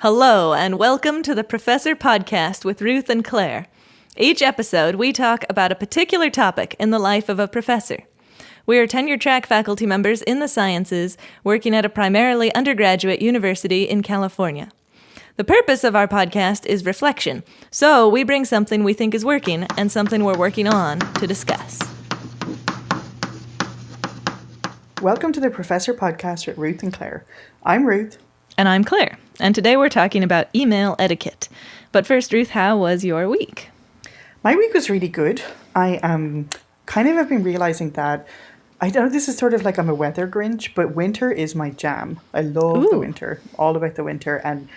Hello, and welcome to the Professor Podcast with Ruth and Claire. Each episode, we talk about a particular topic in the life of a professor. We are tenure-track faculty members in the sciences, working at a primarily undergraduate university in California. The purpose of our podcast is reflection, so we bring something we think is working and something we're working on to discuss. Welcome to the Professor Podcast with Ruth and Claire. I'm Ruth. And I'm Claire, and today we're talking about email etiquette. But first, Ruth, how was your week? My week was really good. I have been realizing that, I know this is sort of like I'm a weather Grinch, but winter is my jam. I love the winter, all about the winter, and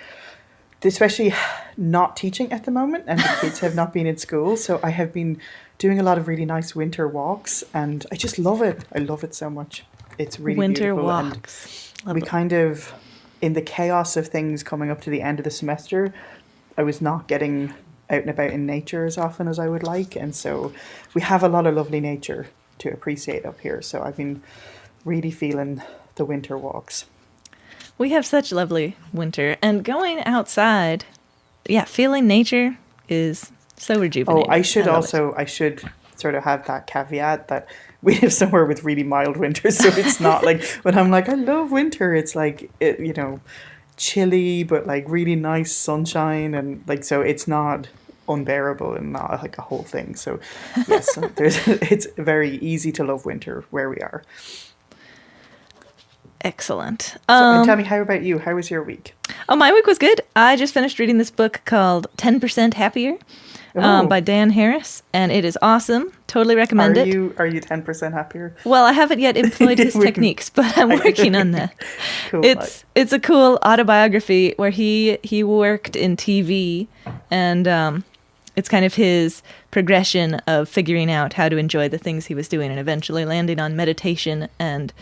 especially not teaching at the moment, and the kids have not been in school, so I have been doing a lot of really nice winter walks, and I just love it. I love it so much. It's really winter beautiful. Walks. And we kind of, in the chaos of things coming up to the end of the semester, I was not getting out and about in nature as often as I would like. And so we have a lot of lovely nature to appreciate up here. So I've been really feeling the winter walks. We have such lovely winter. And going outside, feeling nature is so rejuvenating. I should sort of have that caveat that we live somewhere with really mild winters, so it's not like when I'm like, I love winter, it's like, chilly, but like really nice sunshine, and like, so it's not unbearable and not like a whole thing. So yes, it's very easy to love winter where we are. Excellent. And tell me, how about you? How was your week? Oh, my week was good. I just finished reading this book called 10% Happier. By Dan Harris, and it is awesome. Totally recommend it. Are you 10% happier? Well, I haven't yet employed his techniques, but I'm working on that. Cool. It's a cool autobiography where he worked in TV, and it's kind of his progression of figuring out how to enjoy the things he was doing, and eventually landing on meditation. And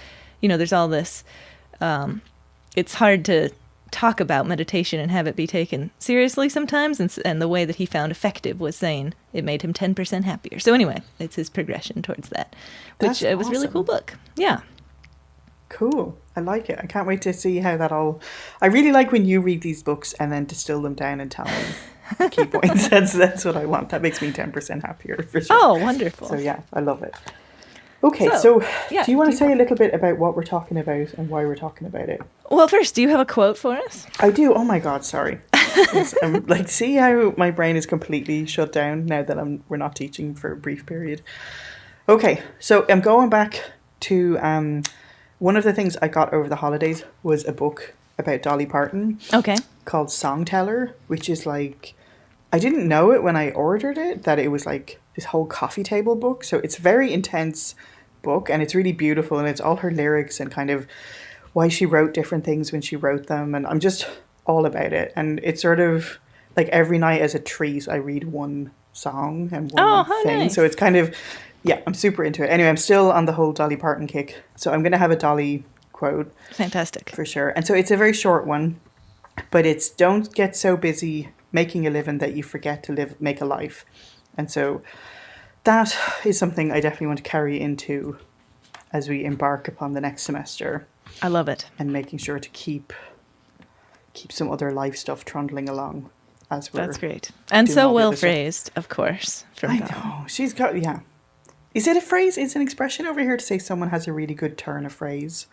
there's all this. It's hard to talk about meditation and have it be taken seriously sometimes, and the way that he found effective was saying it made him 10% happier. So anyway, it's his progression towards that, which was a really cool book. Yeah. Cool. I like it. I can't wait to see how that all... I really like when you read these books and then distill them down and tell me key points. That's what I want. That makes me 10% happier for sure. Oh, wonderful. So yeah, I love it. Okay, so do you want to say a little bit about what we're talking about and why we're talking about it? Well, first, do you have a quote for us? I do. Oh my God, sorry. Yes, see how my brain is completely shut down now that we're not teaching for a brief period. Okay, so I'm going back to one of the things I got over the holidays was a book about Dolly Parton. Okay. Called Songteller, which is like, I didn't know it when I ordered it, that it was like this whole coffee table book. So it's a very intense book, and it's really beautiful, and it's all her lyrics and kind of why she wrote different things when she wrote them, and I'm just all about it. And it's sort of like every night as a treat I read one song and one thing. Nice. So it's kind of, I'm super into it. Anyway, I'm still on the whole Dolly Parton kick, so I'm going to have a Dolly quote. Fantastic. For sure. And so it's a very short one, but it's, don't get so busy making a living that you forget to make a life. And so that is something I definitely want to carry into as we embark upon the next semester. I love it. And making sure to keep some other life stuff trundling along as we're... That's great. And so well phrased, of course. I know. She's got, Is it a phrase? It's an expression over here to say someone has a really good turn of phrase.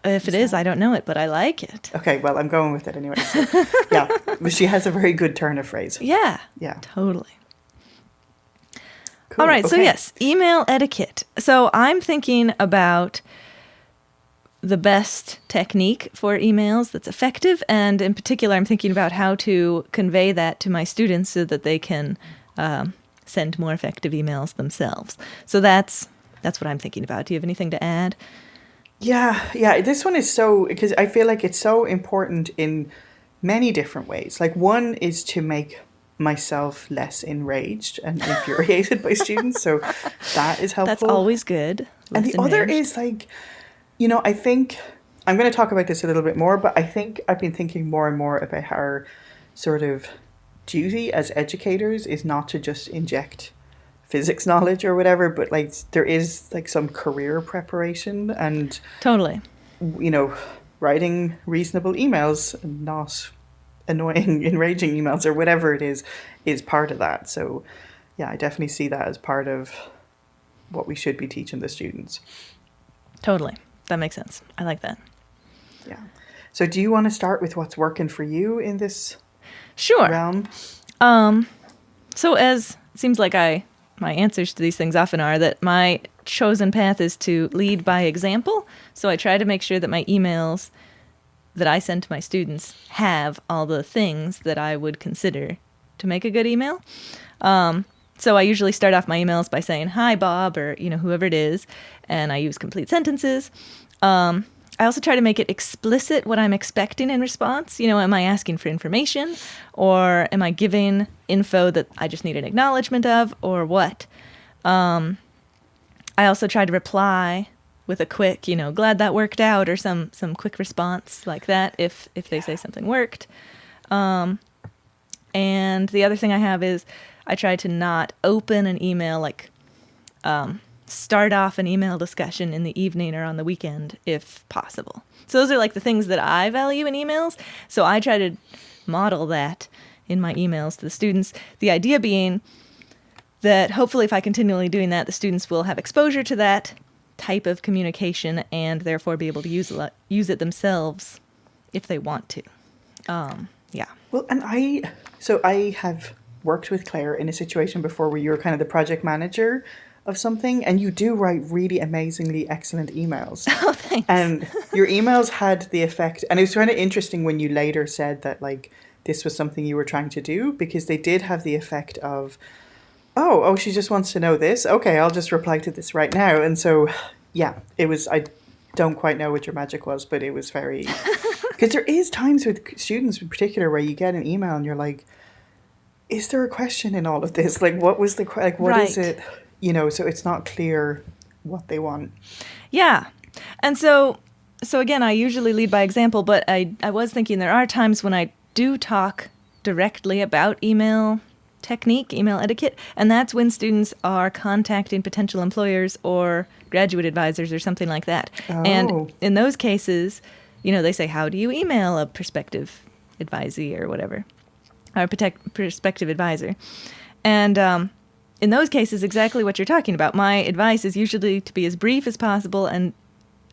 If it is, I don't know it, but I like it. Okay, well, I'm going with it anyway. So, but she has a very good turn of phrase. Yeah. Yeah. Totally. Cool. All right, okay. So yes, email etiquette. So I'm thinking about the best technique for emails that's effective, and in particular, I'm thinking about how to convey that to my students so that they can send more effective emails themselves. So that's what I'm thinking about. Do you have anything to add? Yeah. This one is so, because I feel like it's so important in many different ways. Like, one is to make myself less enraged and infuriated by students. So that is helpful. That's always good. And the other is like, I think I'm going to talk about this a little bit more, but I think I've been thinking more and more about our sort of duty as educators is not to just inject physics knowledge or whatever, but like there is like some career preparation and totally, writing reasonable emails, not annoying, enraging emails or whatever it is part of that. So yeah, I definitely see that as part of what we should be teaching the students. Totally. That makes sense. I like that. Yeah. So do you want to start with what's working for you in this Sure. realm? So as it seems like my answers to these things often are that my chosen path is to lead by example. So I try to make sure that my emails that I send to my students have all the things that I would consider to make a good email. So I usually start off my emails by saying, "Hi, Bob," or, whoever it is, and I use complete sentences. I also try to make it explicit what I'm expecting in response. Am I asking for information, or am I giving info that I just need an acknowledgement of, or what? I also try to reply with a quick, "glad that worked out," or some quick response like that if they say something worked. And the other thing I have is I try to not open an email, start off an email discussion in the evening or on the weekend if possible. So those are like the things that I value in emails. So I try to model that in my emails to the students. The idea being that hopefully if I continually doing that, the students will have exposure to that type of communication and therefore be able to use it themselves if they want to. Yeah. Well, and I have worked with Claire in a situation before where you're kind of the project manager of something, and you do write really amazingly excellent emails. Oh, thanks. And your emails had the effect, and it was kind of interesting when you later said that this was something you were trying to do, because they did have the effect of, oh, she just wants to know this. Okay, I'll just reply to this right now. And so, yeah, it was, I don't quite know what your magic was, but it was very, because there is times with students in particular where you get an email and you're like, is there a question in all of this? What was the, what right. is it? So it's not clear what they want. Yeah. And so again, I usually lead by example, but I was thinking there are times when I do talk directly about email technique, email etiquette, and that's when students are contacting potential employers or graduate advisors or something like that. Oh. And in those cases, they say, "How do you email a prospective advisee," or whatever, or prospective advisor. And in those cases, exactly what you're talking about. My advice is usually to be as brief as possible and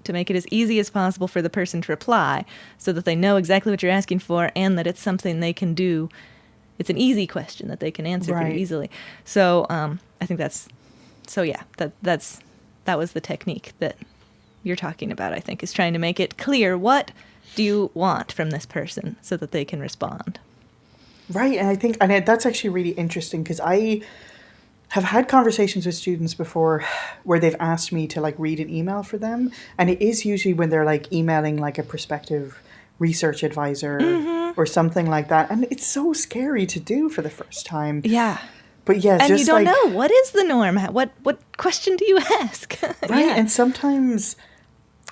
to make it as easy as possible for the person to reply so that they know exactly what you're asking for and that it's something they can do. It's an easy question that they can answer pretty easily. So I think that was the technique that you're talking about, I think, is trying to make it clear what do you want from this person so that they can respond. Right. And I think that's actually really interesting, because I have had conversations with students before where they've asked me to read an email for them. And it is usually when they're emailing a prospective research advisor or something like that. And it's so scary to do for the first time. Yeah. But yeah, and you don't know what is the norm. What question do you ask? Right. Yeah. And sometimes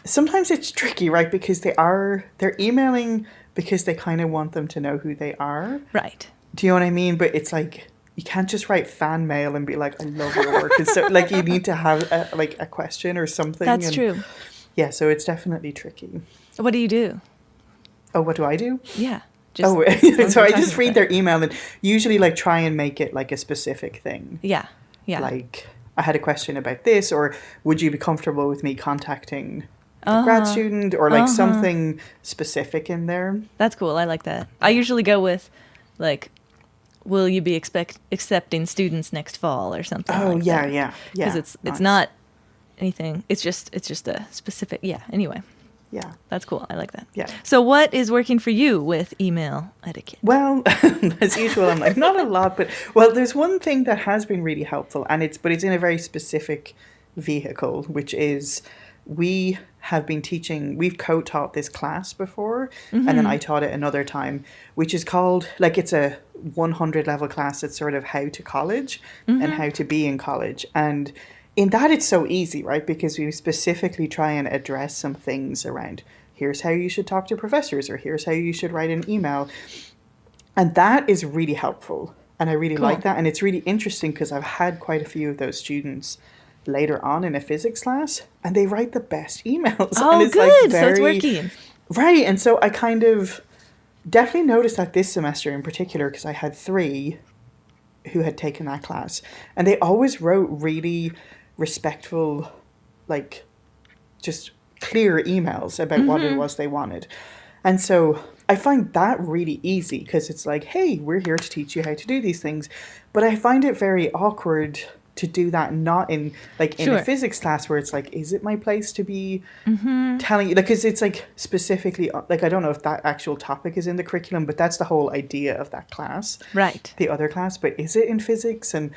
it's tricky, right? Because they're emailing because they kind of want them to know who they are. Right. Do you know what I mean? But it's you can't just write fan mail and be like, "I love your work." And so you need to have a question or something. That's true. Yeah. So it's definitely tricky. What do you do? Oh, what do I do? Yeah. So I just read their email and usually try and make it a specific thing. Yeah. Yeah. I had a question about this, or would you be comfortable with me contacting a grad student, or something specific in there? That's cool. I like that. I usually go with will you be accepting students next fall or something? Oh, like yeah, that. yeah. Because it's not anything. It's just a specific. Yeah. Anyway. Yeah. That's cool. I like that. Yeah. So what is working for you with email etiquette? Well, as usual, I'm not a lot, but there's one thing that has been really helpful, and it's in a very specific vehicle, which is we've co-taught this class before, and then I taught it another time, which is called, it's a 100 level class. It's sort of how to college and how to be in college. And in that, it's so easy, right? Because we specifically try and address some things around, here's how you should talk to professors, or here's how you should write an email. And that is really helpful. And I really like that. And it's really interesting because I've had quite a few of those students later on in a physics class, and they write the best emails. Oh, and it's good. So it's working. Right. And so I kind of definitely noticed that this semester in particular, because I had 3 who had taken that class, and they always wrote really respectful, like, just clear emails about what it was they wanted. And so I find that really easy, because it's like, hey, we're here to teach you how to do these things. But I find it very awkward to do that not in, like, in a physics class where it's like, is it my place to be telling you, like, because it's like specifically, like, I don't know if that actual topic is in the curriculum, but that's the whole idea of that class, Right. the other class. But is it in physics, and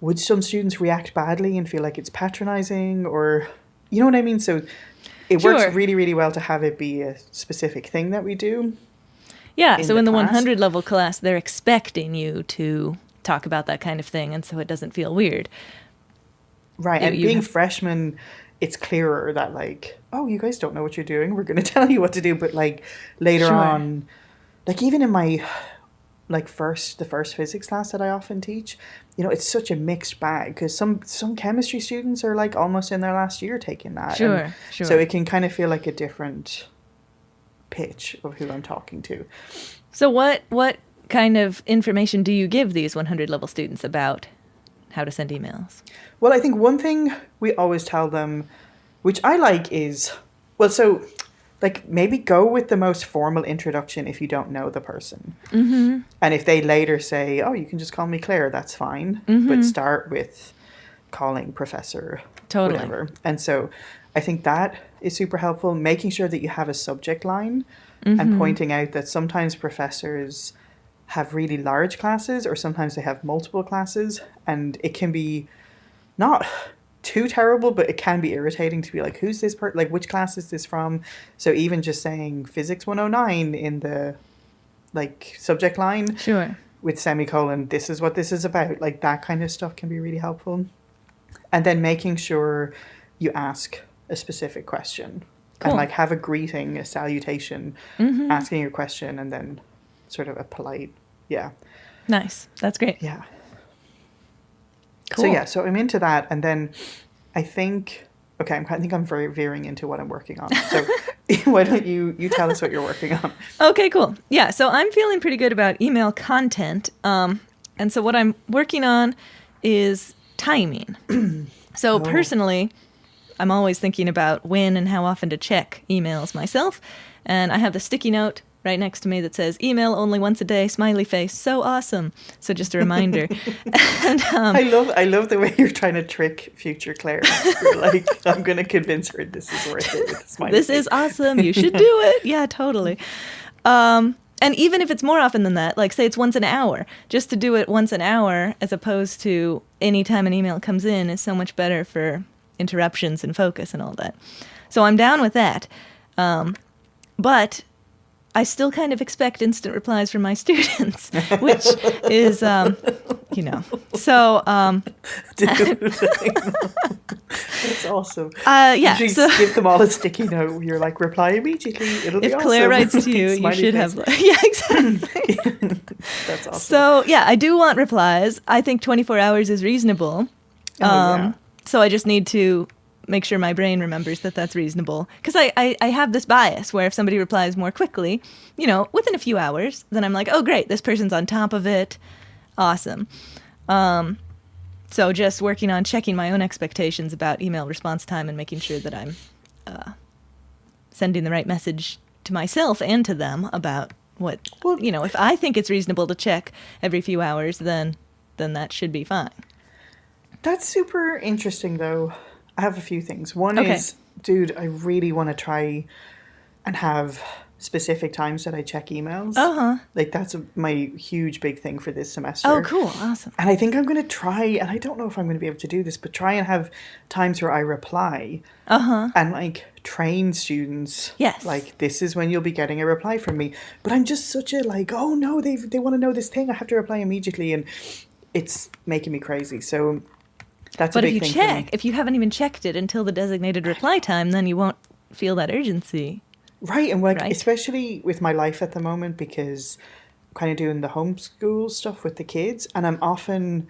would some students react badly and feel like it's patronizing, or, you know what I mean? So it works really, really well to have it be a specific thing that we do. Yeah, so in the class. 100 level class, they're expecting you to talk about that kind of thing, and so it doesn't feel weird. Right, and being freshmen, it's clearer that, like, oh, you guys don't know what you're doing, we're going to tell you what to do. But, like, later on, like, even in my, like, the first physics class that I often teach, you know, it's such a mixed bag, because some chemistry students are, like, almost in their last year taking that. Sure. So it can kind of feel like a different pitch of who I'm talking to. So what kind of information do you give these 100 level students about how to send emails? Well, I think one thing we always tell them, which I like, is, well, so, like, maybe go with the most formal introduction if you don't know the person. Mm-hmm. And if they later say, oh, you can just call me Claire, that's fine. Mm-hmm. But start with calling Professor, whatever. And so I think that is super helpful, making sure that you have a subject line and pointing out that sometimes professors have really large classes, or sometimes they have multiple classes, and it can be not too terrible, but it can be irritating to be like, who's this person? Like, which class is this from? So even just saying Physics 109 in the, like, subject line, with semicolon, this is what this is about, like, that kind of stuff can be really helpful. And then making sure you ask a specific question. Cool. And, like, have a greeting, a salutation, asking your question, and then sort of a polite, Nice. That's great. Yeah. Cool. So I'm into that, and then I think I'm very veering into what I'm working on. So why don't you tell us what you're working on? Okay, cool. Yeah, so I'm feeling pretty good about email content, and so what I'm working on is timing. So personally, I'm always thinking about when and how often to check emails myself, and I have the sticky note right next to me that says email only once a day, smiley face, so awesome. So just a reminder. And I love the way you're trying to trick future Claire. You're like, I'm going to convince her this is worth it with the smiley this face. is awesome, you should do it. Yeah, totally. And even if it's more often than that, like say it's once an hour, just to do it once an hour as opposed to any time an email comes in is so much better for interruptions and focus and all that. So I'm down with that. But I still kind of expect instant replies from my students, which is, so. That's awesome. Yeah. You should give them all a sticky note. You're like, reply immediately. It'll be awesome. If Claire writes to you, you should have. Yeah, exactly. That's awesome. So yeah, I do want replies. I think 24 hours is reasonable. So I just need to make sure my brain remembers that that's reasonable. Because I have this bias where if somebody replies more quickly, within a few hours, then I'm like, oh, great, this person's on top of it. Awesome. So just working on checking my own expectations about email response time and making sure that I'm sending the right message to myself and to them about what, if I think it's reasonable to check every few hours, then that should be fine. That's super interesting, though. I have a few things. One is, dude, I really want to try and have specific times that I check emails. Like, that's my huge big thing for this semester. Oh, cool. Awesome. And I think I'm going to try, and I don't know if I'm going to be able to do this, but try and have times where I reply. And, like, train students. Yes. Like, this is when you'll be getting a reply from me. But I'm just such a, like, oh, no, they want to know this thing. I have to reply immediately. And it's making me crazy. So that's a big thing for me. But if you haven't even checked it until the designated reply time, then you won't feel that urgency. Right, and like, especially with my life at the moment, because I'm kind of doing the homeschool stuff with the kids, and I'm often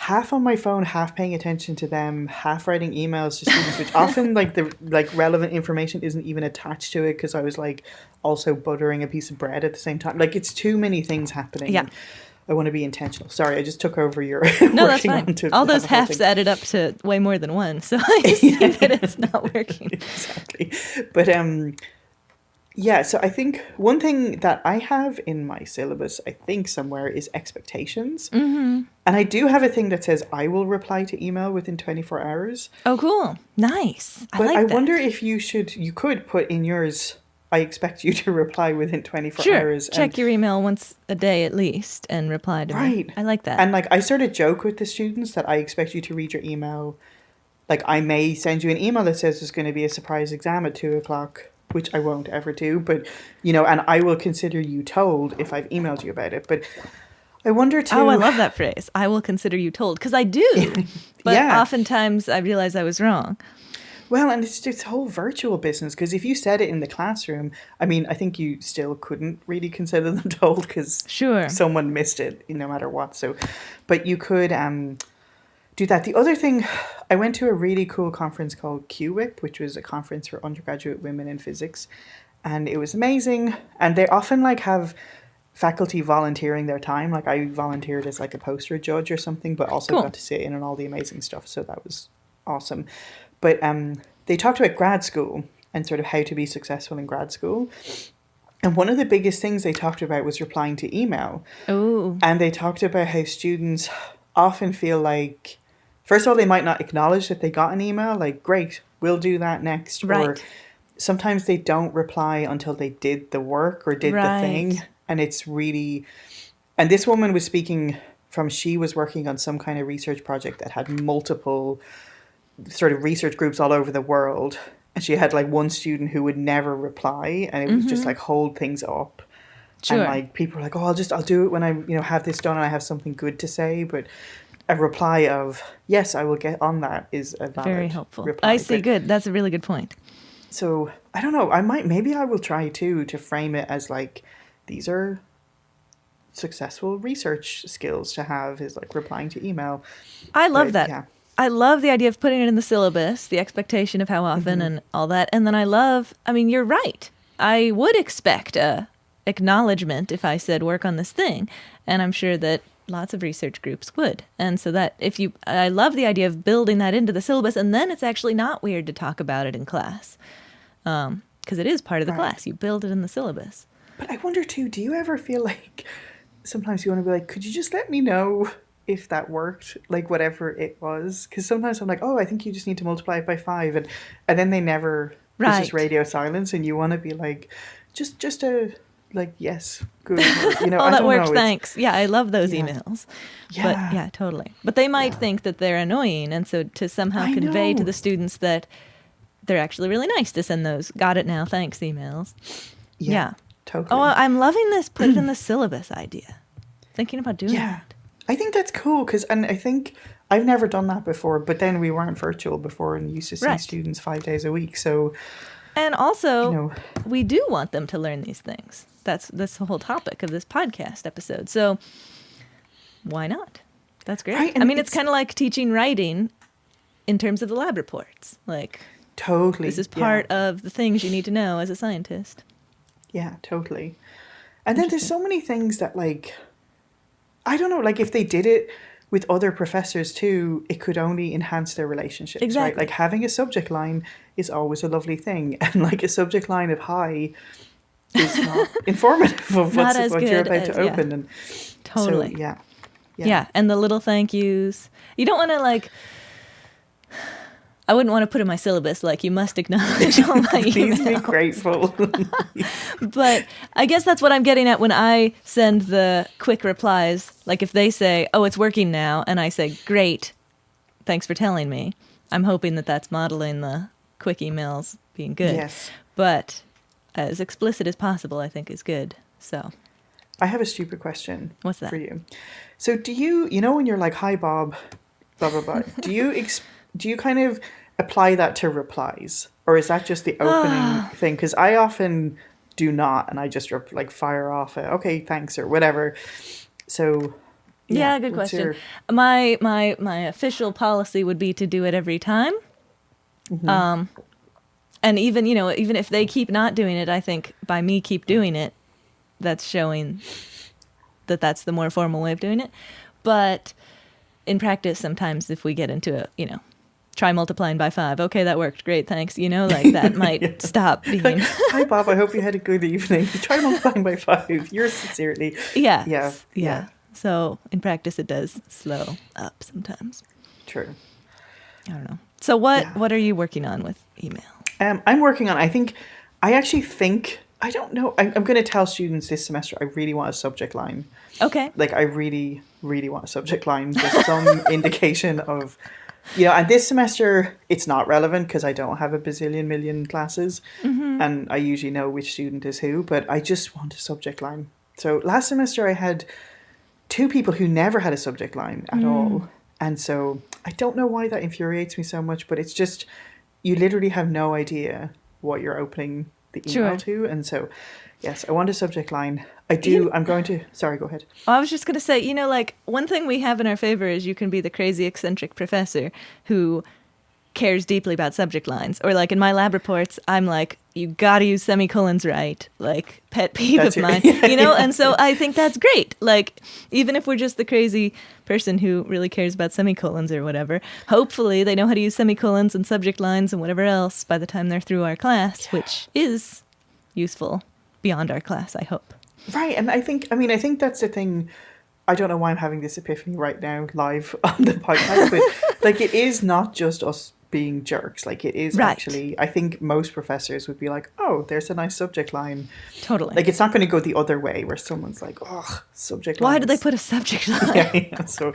half on my phone, half paying attention to them, half writing emails to students, which often like the like relevant information isn't even attached to it because I was like also buttering a piece of bread at the same time. Like it's too many things happening. Yeah. And I want to be intentional. Sorry, I just took over your No, that's working fine. on to All have those a whole halves thing. added up to way more than one, so I see that it's not working. Exactly. But yeah, so I think one thing that I have in my syllabus, I think somewhere, is expectations. Mm-hmm. And I do have a thing that says I will reply to email within 24 hours. Oh, cool. Nice. I But like I that. wonder if you could put in yours, I expect you to reply within 24 Sure. hours. Check your email once a day at least and reply to me. Right. I like that. And like I sort of joke with the students that I expect you to read your email. Like I may send you an email that says there's going to be a surprise exam at 2:00, which I won't ever do. But, you know, and I will consider you told if I've emailed you about it. But I wonder too. Oh, I love that phrase. I will consider you told. Because I do. But Yeah. oftentimes I realize I was wrong. Well, and it's this whole virtual business, because if you said it in the classroom, I mean, I think you still couldn't really consider them told because Sure. someone missed it, no matter what. So, but you could do that. The other thing, I went to a really cool conference called QWIP, which was a conference for undergraduate women in physics, and it was amazing. And they often like have faculty volunteering their time. Like I volunteered as like a poster judge or something, but also Cool. got to sit in on all the amazing stuff. So that was awesome. But they talked about grad school and sort of how to be successful in grad school. And one of the biggest things they talked about was replying to email. Oh. And they talked about how students often feel like, first of all, they might not acknowledge that they got an email, like, great, we'll do that next. Right. Or sometimes they don't reply until they did the work or did the thing. Right. And it's really, and this woman was speaking from, she was working on some kind of research project that had multiple sort of research groups all over the world. And she had like one student who would never reply, and it was just like hold things up. Sure. And like people were like, oh, I'll do it when I, you know, have this done and I have something good to say. But a reply of, yes, I will get on that is a valid Very helpful. reply. I see. But, Good. That's a really good point. so I don't know. Maybe I will try too to frame it as like, these are successful research skills to have, is like replying to email. I love But, that. yeah. I love the idea of putting it in the syllabus, the expectation of how often and all that. And then I mean, you're right. I would expect a acknowledgement if I said work on this thing. And I'm sure that lots of research groups would. And so that I love the idea of building that into the syllabus, and then it's actually not weird to talk about it in class. Because it is part of the Right. class. You build it in the syllabus. But I wonder too, do you ever feel like sometimes you want to be like, could you just let me know if that worked, like whatever it was? Because sometimes I'm like, oh, I think you just need to multiply it by 5, and then they never, it's just Right. radio silence, and you want to be like, just a like, yes, good, or, you know. Oh, I that don't worked, know, it's- thanks. Yeah, I love those Yeah. emails. Yeah. But yeah, totally. But they might think that they're annoying, and so to somehow I convey to know. the students that they're actually really nice to send those got it now, thanks emails. Yeah. Totally. Oh, I'm loving this put it in the syllabus idea. Thinking about doing Yeah. that. I think that's cool and I think I've never done that before, but then we weren't virtual before and used to see Right. students 5 days a week. So, And also, you know, we do want them to learn these things. That's the whole topic of this podcast episode. So why not? That's great. Right, I and mean, it's kind of like teaching writing in terms of the lab reports. Like, totally. this is part of the things you need to know as a scientist. Yeah, totally. And then there's so many things that, like, I don't know, like if they did it with other professors too, it could only enhance their relationships, right? Exactly. Like having a subject line is always a lovely thing. And like a subject line of hi is not informative of Not as what you're good about to as- yeah. open. And Totally. so, yeah. Yeah. And the little thank yous. You don't want to like. I wouldn't want to put in my syllabus like you must acknowledge all my Please be emails. grateful. But I guess that's what I'm getting at when I send the quick replies. Like if they say, "Oh, it's working now," and I say, "Great, thanks for telling me." I'm hoping that that's modeling the quick emails being good. Yes. But as explicit as possible, I think is good. So I have a stupid question. What's that? For you? So do you know when you're like, hi, Bob, blah, blah, blah, do you kind of apply that to replies? Or is that just the opening thing? Because I often do not, and I just like fire off a, okay, thanks, or whatever. So Yeah, good what's question. your- My official policy would be to do it every time. And even, even if they keep not doing it, I think by me keep doing it, that's showing that that's the more formal way of doing it. But in practice, sometimes if we get into try multiplying by 5. Okay, that worked. Great, thanks. Like that might stop being. Hi, Bob. I hope you had a good evening. Try multiplying by 5. Yours sincerely. Yeah. Yeah. Yeah. So in practice, it does slow up sometimes. True. I don't know. So what are you working on with email? I'm working on, I actually think, I don't know. I'm going to tell students this semester I really want a subject line. Okay. Like, I really, really want a subject line. There's some indication of, and this semester it's not relevant because I don't have a bazillion million classes. And I usually know which student is who, but I just want a subject line. So last semester I had 2 people who never had a subject line at all. And so I don't know why that infuriates me so much, but it's just, you literally have no idea what you're opening the email to. And so, yes, I want a subject line. I'm going to, sorry, go ahead. I was just going to say, like one thing we have in our favor is you can be the crazy eccentric professor who cares deeply about subject lines. Or like in my lab reports, I'm like, you got to use semicolons right. Like pet peeve of mine, And so I think that's great. Like even if we're just the crazy person who really cares about semicolons or whatever, hopefully they know how to use semicolons and subject lines and whatever else by the time they're through our class, which is useful beyond our class, I hope. Right. And I think that's the thing. I don't know why I'm having this epiphany right now live on the podcast, but like it is not just us being jerks. Like it is actually, I think most professors would be like, oh, there's a nice subject line. Totally. Like it's not going to go the other way where someone's like, oh, subject line. Why did they put a subject line? Yeah. So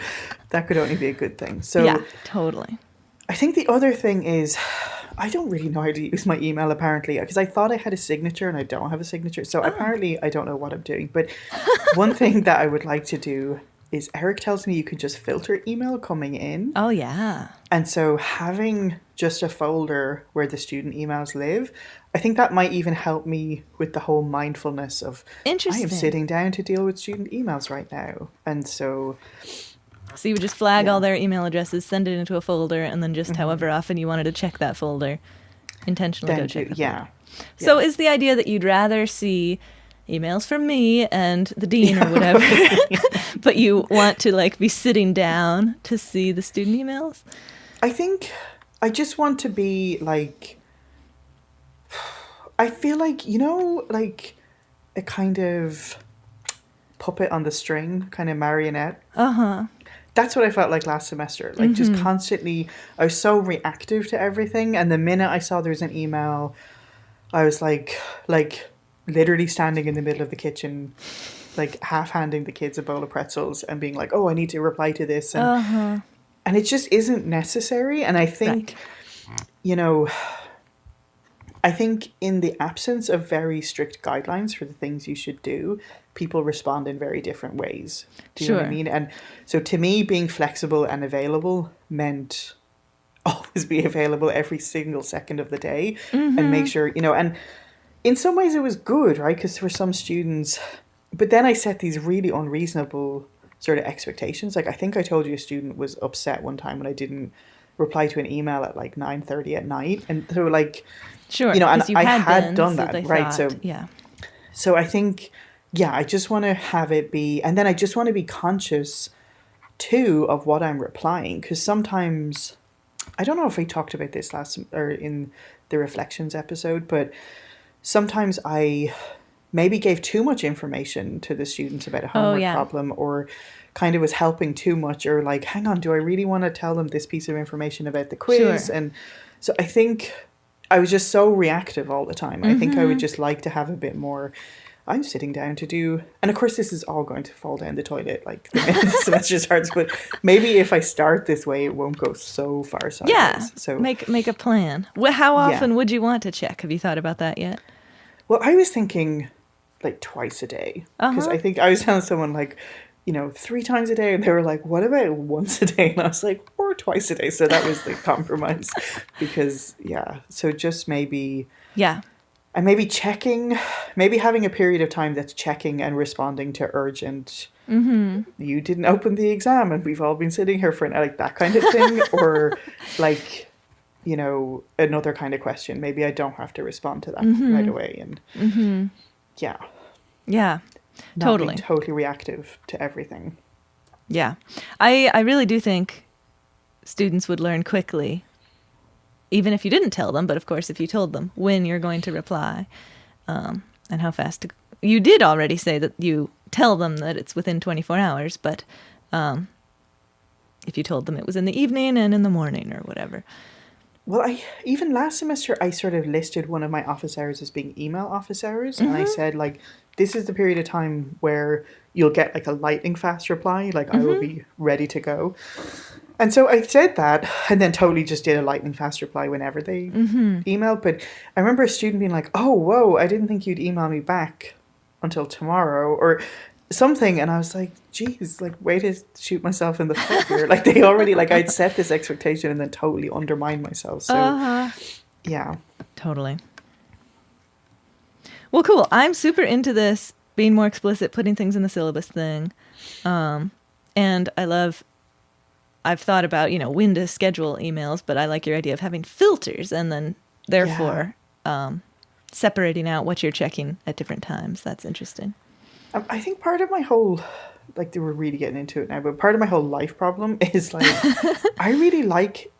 that could only be a good thing. So yeah, totally. I think the other thing is, I don't really know how to use my email apparently, because I thought I had a signature and I don't have a signature. So apparently I don't know what I'm doing. But one thing that I would like to do is Eric tells me you can just filter email coming in. Oh, yeah. And so having just a folder where the student emails live, I think that might even help me with the whole mindfulness of I am sitting down to deal with student emails right now. And so you would just flag all their email addresses, send it into a folder, and then just however often you wanted to check that folder, intentionally go check the folder. So is the idea that you'd rather see emails from me and the dean or whatever, but you want to like be sitting down to see the student emails? I think I just want to be like, I feel like, like a kind of puppet on the string, kind of marionette. Uh-huh. That's what I felt like last semester. Like just constantly, I was so reactive to everything. And the minute I saw there was an email, I was like literally standing in the middle of the kitchen, like half handing the kids a bowl of pretzels and being like, oh, I need to reply to this. And, and it just isn't necessary. And I think, I think in the absence of very strict guidelines for the things you should do, people respond in very different ways. Do you know what I mean? And so to me, being flexible and available meant always be available every single second of the day and make sure, and in some ways it was good, right? Because for some students, but then I set these really unreasonable sort of expectations. Like I think I told you a student was upset one time when I didn't reply to an email at like 9:30 at night. And so like, and I had done that, right? So so I think, I just want to have it be, and then I just want to be conscious too of what I'm replying, because sometimes, I don't know if we talked about this or in the reflections episode, but sometimes I maybe gave too much information to the students about a homework problem, or kind of was helping too much, or like, hang on, do I really want to tell them this piece of information about the quiz? And so I think I was just so reactive all the time. I think I would just like to have a bit more, I'm sitting down to do, and of course this is all going to fall down the toilet like the minute the semester starts, but maybe if I start this way, it won't go so far sideways. Yeah, so make a plan. Well, how often would you want to check? Have you thought about that yet? Well, I was thinking like twice a day, because I think I was telling someone like, 3 times a day, and they were like, what about once a day? And I was like, or twice a day. So that was the compromise, because so just maybe and maybe checking, maybe having a period of time that's checking and responding to urgent You didn't open the exam and we've all been sitting here for like that kind of thing. Or like, you know, another kind of question. Maybe I don't have to respond to that right away. And yeah. Yeah, Not totally. being totally reactive to everything. Yeah. I really do think students would learn quickly, even if you didn't tell them, but of course if you told them when you're going to reply, and how fast to, you did already say that you tell them that it's within 24 hours, but if you told them it was in the evening and in the morning or whatever. Well, even last semester, I sort of listed one of my office hours as being email office hours. And I said, like, this is the period of time where you'll get like a lightning fast reply. Like, I will be ready to go. And so I said that and then totally just did a lightning fast reply whenever they emailed. But I remember a student being like, oh, whoa, I didn't think you'd email me back until tomorrow or something. And I was like, geez, like, way to shoot myself in the foot here. Like, they already, like, I'd set this expectation and then totally undermined myself. So, yeah. Totally. Well, cool. I'm super into this being more explicit, putting things in the syllabus thing. And I've thought about, you know, when to schedule emails, but I like your idea of having filters and then therefore separating out what you're checking at different times. That's interesting. I think part of my whole, like, they were really getting into it now, but part of my whole life problem is like, I really like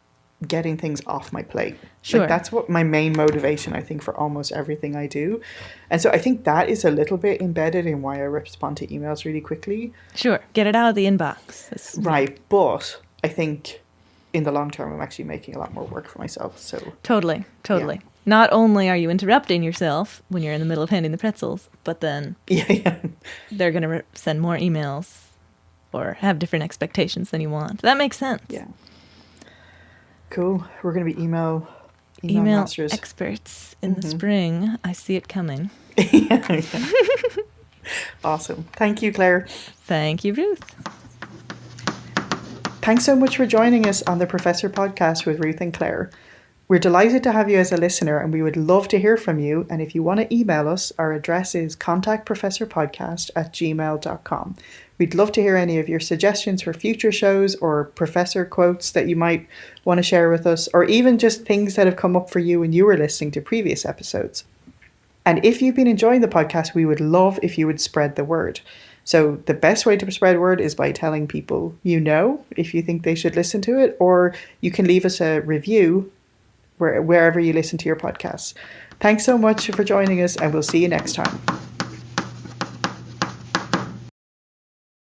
getting things off my plate. Sure. Like, that's what my main motivation, I think, for almost everything I do. And so I think that is a little bit embedded in why I respond to emails really quickly. Sure. Get it out of the inbox. Right. But I think in the long term, I'm actually making a lot more work for myself. So Totally. Yeah. Not only are you interrupting yourself when you're in the middle of handing the pretzels, but then they're going to send more emails or have different expectations than you want. That makes sense. Yeah. Cool. We're going to be email masters. Experts in the spring. I see it coming. Yeah. Awesome. Thank you, Claire. Thank you, Ruth. Thanks so much for joining us on the Professor Podcast with Ruth and Claire. We're delighted to have you as a listener and we would love to hear from you. And if you want to email us, our address is contactprofessorpodcast@gmail.com. We'd love to hear any of your suggestions for future shows or professor quotes that you might want to share with us, or even just things that have come up for you when you were listening to previous episodes. And if you've been enjoying the podcast, we would love if you would spread the word. So the best way to spread word is by telling people you know if you think they should listen to it, or you can leave us a review wherever you listen to your podcasts. Thanks so much for joining us, and we'll see you next time.